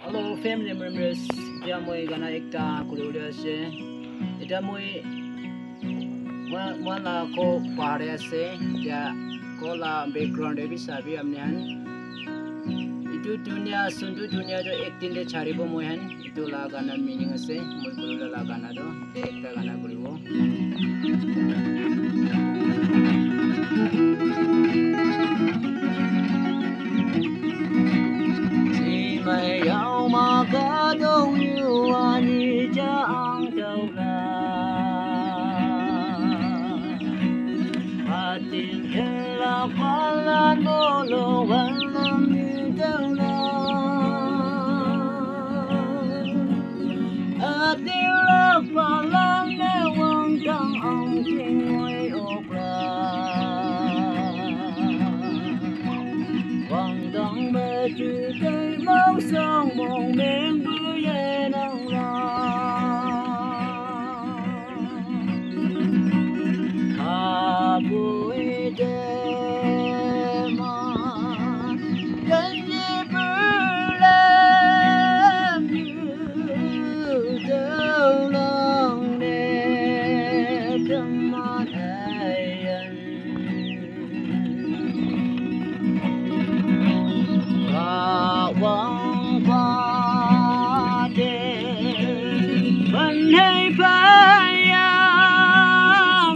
Hello family members, dia moi gana ekta kurulia ase. Eta moi la ko pare ase. Dia ko la background e bi sabi amne han. Itu dunia sundu dunia jo ek din de charibo moi han. Itu la gana meaning ase. Moi kurulia la gana do. Ekta gana kuribo. Mày yêu mà có đâu yêu anh chẳng đâu là và tình yêu là quá là nô lô vẫn làm như đâu là ở tiếng là và lắng nghe vang trong ông trên ngôi ốc là vang đong mê chữ cây máu sông mộng miền bữa về nắng la à buổi đêm mà đến như bữa lên như đâu lòng để trong mắt ai vang qua đêm vẫn hay phải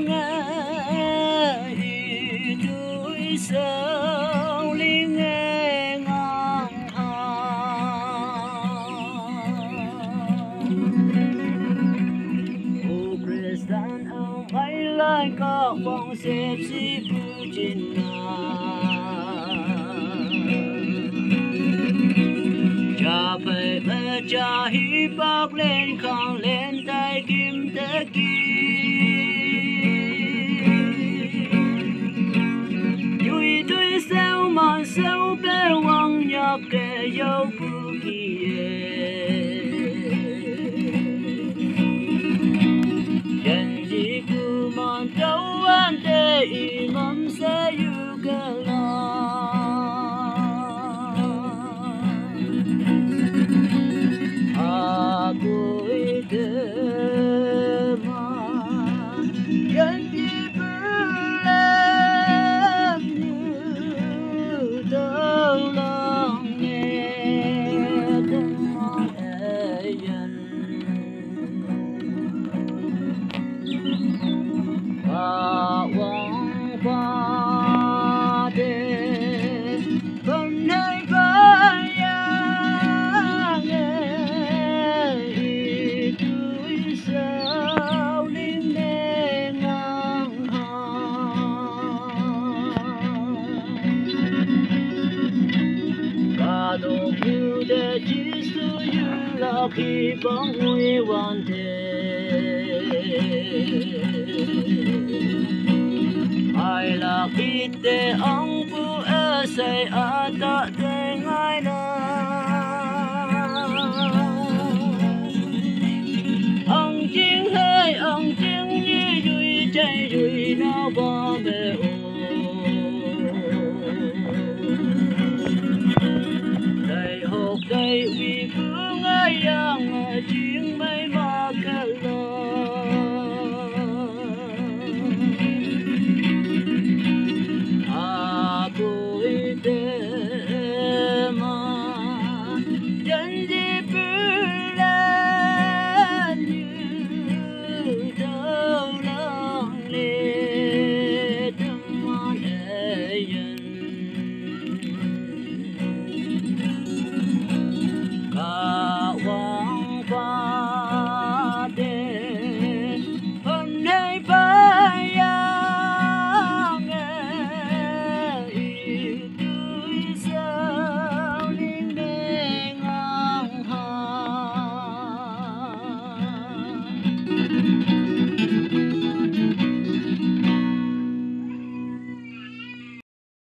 nghe đuôi sâu linh nghe ngang ô Christian ông ấy lại có bóng xếp xí bự trên cha phải mẹ cha hi bác lên khang lên tay kim tế vui tươi sao mà sao bé hoàng nhạc kể dấu bu dân gì cứ mong đâu anh để imam sẽ yêu cái buổi đêm mà dân đi bước lên như đâu lòng nghe tiếng nói ai dân và vòng qua đêm vẫn hay phải don't you that just to you lucky bóng we wanted ai là khi để ông bu ở say ở ta để ngay na ông chiến hơi ông chiến như đuôi chạy đuôi nó bỏ bể đây vì